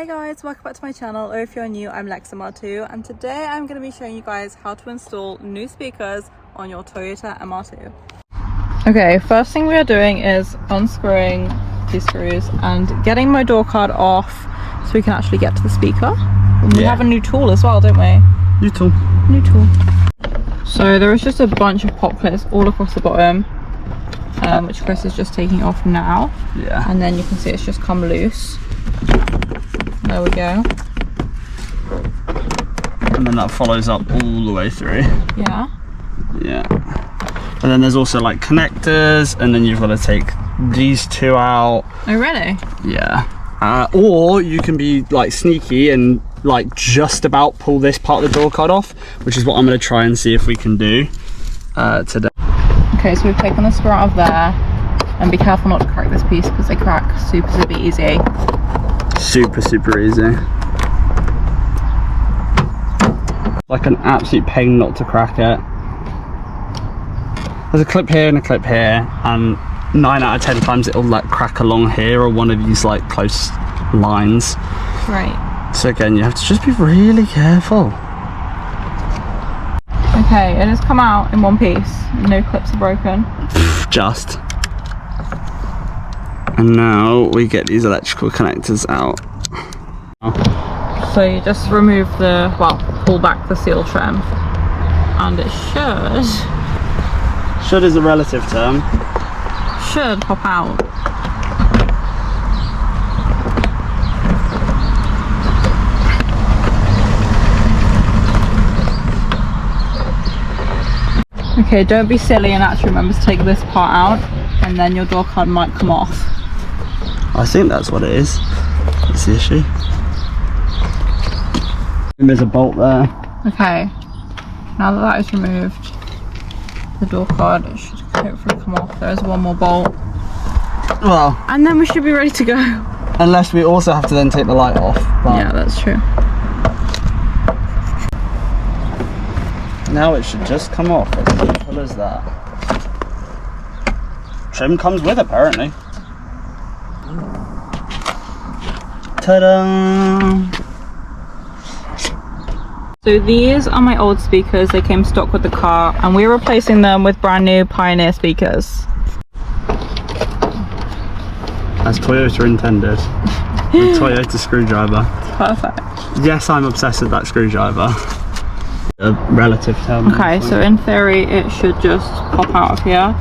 Hey guys, welcome back to my channel, or if you're new, I'm Lex MR2, and today I'm going to be showing you guys how to install new speakers on your Toyota MR2. Okay, first thing we are doing is unscrewing these screws and getting my door card off so we can actually get to the speaker. And we have a new tool as well, don't we? New tool. New tool. So there is just a bunch of pop clips all across the bottom, which Chris is just taking off now. Yeah. And then you can see it's just come loose. There we go. And then that follows up all the way through. Yeah. Yeah. And then there's also like connectors, and then you've got to take these two out. Oh really? Yeah. Or you can be like sneaky and like just about pull this part of the door card off, which is what I'm going to try and see if we can do today. Okay, so we've taken the screw out of there, and be careful not to crack this piece because they crack super easy. Super easy. Like an absolute pain not to crack it. There's a clip here and a clip here, and 9 out of 10 times it'll like crack along here or one of these like close lines. Right. So again, you have to just be really careful. Okay, it has come out in one piece. No clips are broken. Just. And now we get these electrical connectors out. So you just remove the, well, pull back the seal trim, and it should is a relative term. Should pop out. Okay, don't be silly and actually remember to take this part out, and then your door card might come off. I think that's what it is. That's the issue. And there's a bolt there. Okay, now that is removed, the door card should hopefully come off. There's one more bolt. Well, and then we should be ready to go. Unless we also have to then take the light off. But yeah, that's true. Now it should just come off. As simple as that. Trim comes with, apparently. Ta-da! So these are my old speakers. They came stock with the car, and we're replacing them with brand new Pioneer speakers. As Toyota intended. The Toyota screwdriver. Perfect. Yes, I'm obsessed with that screwdriver. A relative term. Okay, so in theory it should just pop out of here.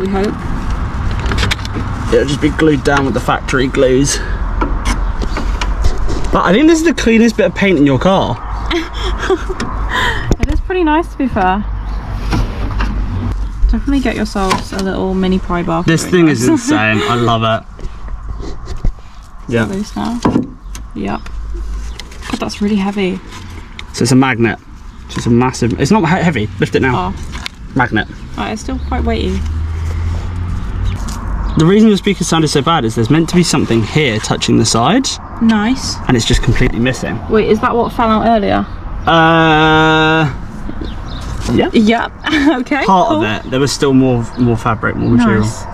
We hope. It'll just be glued down with the factory glues. But I think this is the cleanest bit of paint in your car. It is pretty nice, to be fair. Definitely get yourselves a little mini pry bar. This thing is insane. I love it. Yeah. Loose now. Yep. God, that's really heavy. So it's a magnet. Just a massive. It's not heavy. Lift it now. Oh. Magnet. Right, it's still quite weighty. The reason your speakers sounded so bad is there's meant to be something here touching the side. Nice. And it's just completely missing. Wait, is that what fell out earlier? Yeah. Yep. Okay. Part of it. There was still more fabric, more material. Nice.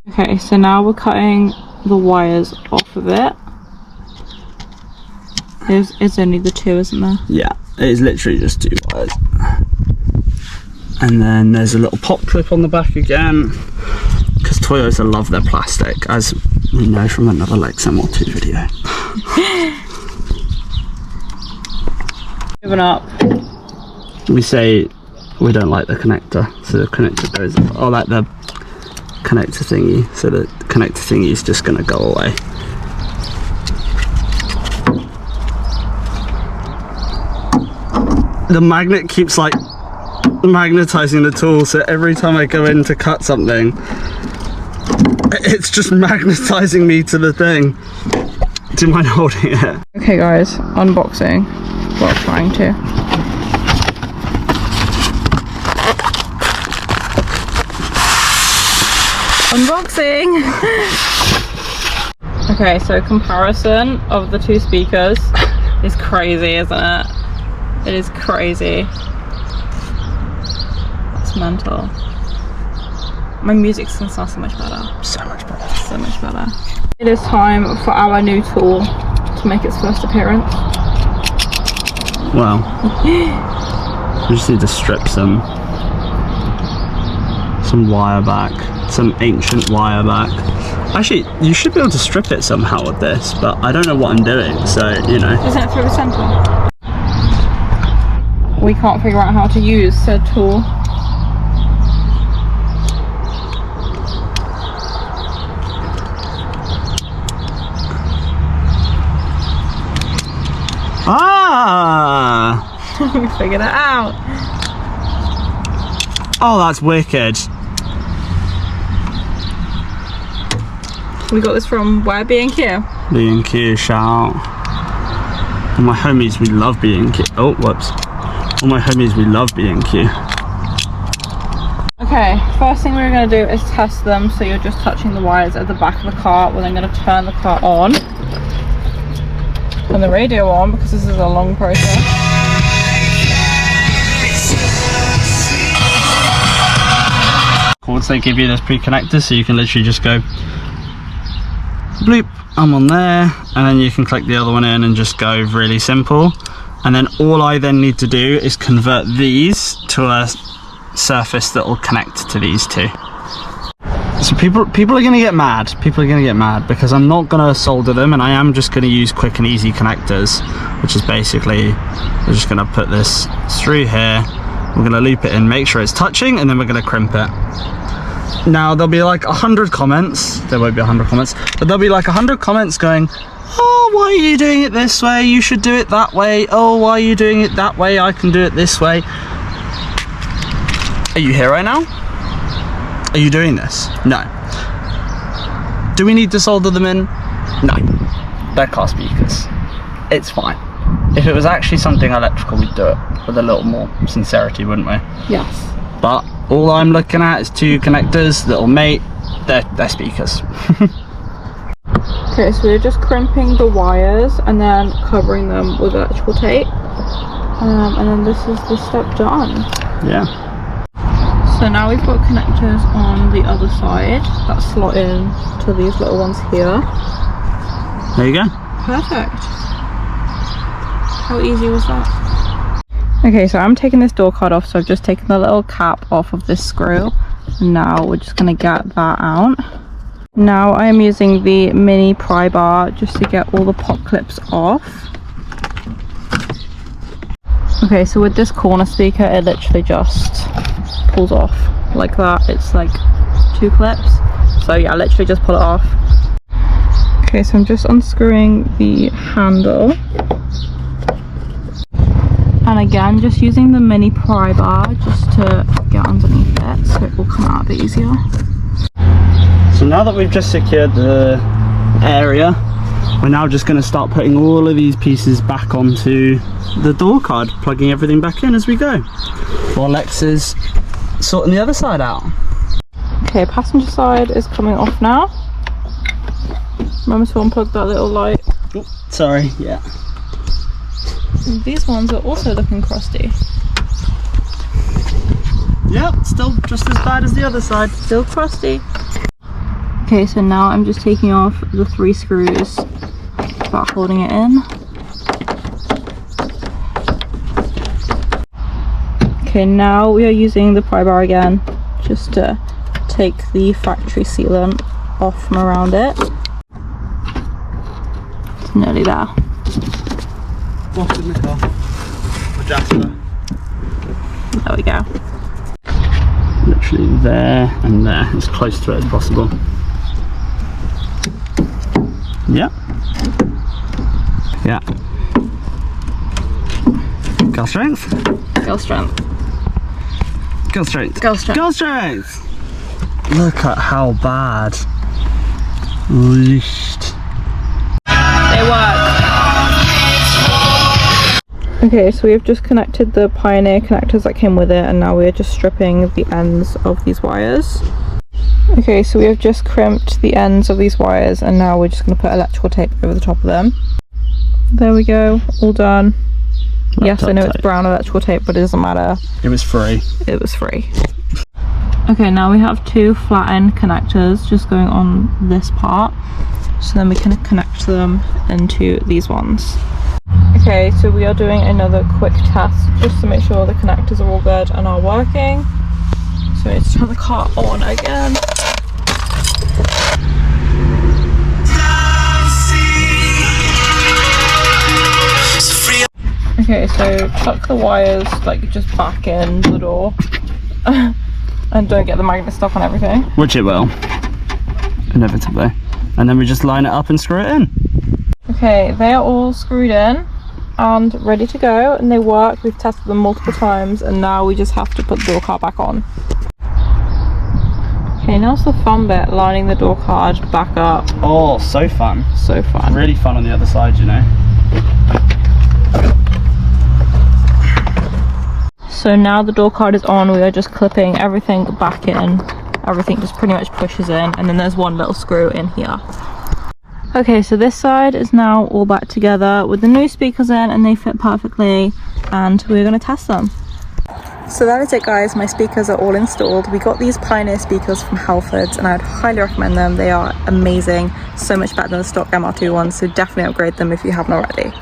Okay, so now we're cutting the wires off of it. It's only the two, isn't there? Yeah, it is literally just 2 wires. And then there's a little pop clip on the back again, because Toyota love their plastic, as we know from another Lex MR2 video. Giving up. We say we don't like the connector, so the connector goes, or like the connector thingy, so the connector thingy is just going to go away. The magnet keeps like magnetizing the tool, so every time I go in to cut something, it's just magnetizing me to the thing. Do you mind holding it? Okay guys, unboxing. Well, trying to. Unboxing! Okay, so comparison of the two speakers is crazy, isn't it? It is crazy. It's mental. My music's gonna sound so much better. So much better. So much better. It is time for our new tool to make its first appearance. Well, we just need to strip some wire back, some ancient wire back. Actually, you should be able to strip it somehow with this, but I don't know what I'm doing, so, you know. Isn't it through the center? We can't figure out how to use said tool. Ah! We figured it out. Oh, that's wicked. We got this from where? B&Q? B&Q, shout out. All my homies, we love B&Q. Oh, whoops. All my homies, we love B&Q. Okay, first thing we're going to do is test them. So you're just touching the wires at the back of the car. We're then going to turn the car on. Turn the radio on because this is a long process. Cords, they give you this pre-connector, so you can literally just go bloop, I'm on there, and then you can click the other one in and just go really simple. And then all I then need to do is convert these to a surface that will connect to these two. So people are going to get mad. People are going to get mad because I'm not going to solder them, and I am just going to use quick and easy connectors, which is basically, we're just going to put this through here, we're going to loop it in, make sure it's touching, and then we're going to crimp it. Now there'll be like 100 comments, there won't be 100 comments, but there'll be like 100 comments going, oh, why are you doing it this way? You should do it that way. Oh, why are you doing it that way? I can do it this way. Are you here right now? Are you doing this? No. Do we need to solder them in? No. They're car speakers. It's fine. If it was actually something electrical, we'd do it with a little more sincerity, wouldn't we? Yes. But all I'm looking at is two connectors that'll mate. They're speakers. Okay, so we're just crimping the wires and then covering them with electrical tape. And then this is the step done. Yeah. So now we've got connectors on the other side that slot in to these little ones here. There you go. Perfect. How easy was that? Okay, so I'm taking this door card off, so I've just taken the little cap off of this screw. And now we're just going to get that out. Now I am using the mini pry bar just to get all the pop clips off. Okay, so with this corner speaker, it literally just pulls off like that. It's like 2 clips. So yeah, literally just pull it off. Okay, so I'm just unscrewing the handle. And again, just using the mini pry bar just to get underneath it so it will come out a bit easier. So now that we've just secured the area, we're now just going to start putting all of these pieces back onto the door card, plugging everything back in as we go, while Lex is sorting the other side out. Okay, passenger side is coming off now. Remember to unplug that little light. Ooh, sorry, yeah. These ones are also looking crusty. Yep, still just as bad as the other side. Still crusty. Okay, so now I'm just taking off the 3 screws, start holding it in. Okay, now we are using the pry bar again, just to take the factory sealant off from around it. It's nearly there. What's in the car? Adjuster. There we go. Literally there and there, as close to it as possible. Yeah. Yeah. Girl strength. Girl strength. Girl strength. Girl strength. Girl strength. Look at how bad. Leashed. They work. Okay, so we've just connected the Pioneer connectors that came with it, and now we're just stripping the ends of these wires. Okay, so we have just crimped the ends of these wires, and now we're just going to put electrical tape over the top of them. There we go, all done. Yes, I know it's brown electrical tape, but it doesn't matter. It was free. It was free. Okay, now we have two flat end connectors just going on this part, so then we can connect them into these ones. Okay, so we are doing another quick test just to make sure the connectors are all good and are working. So we need to turn the car on again. Okay, so tuck the wires like just back in the door and don't get the magnet stuck on everything. Which it will, inevitably. And then we just line it up and screw it in. Okay, they are all screwed in and ready to go, and they work. We've tested them multiple times, and now we just have to put the door card back on. Okay, now's the fun bit, lining the door card back up. Oh, so fun. So fun. Really fun on the other side, you know. So now the door card is on, we are just clipping everything back in. Everything just pretty much pushes in, and then there's one little screw in here. Okay, so this side is now all back together with the new speakers in, and they fit perfectly, and we're going to test them. So that is it, guys. My speakers are all installed. We got these Pioneer speakers from Halfords, and I would highly recommend them. They are amazing, so much better than the stock MR2 ones, so definitely upgrade them if you haven't already.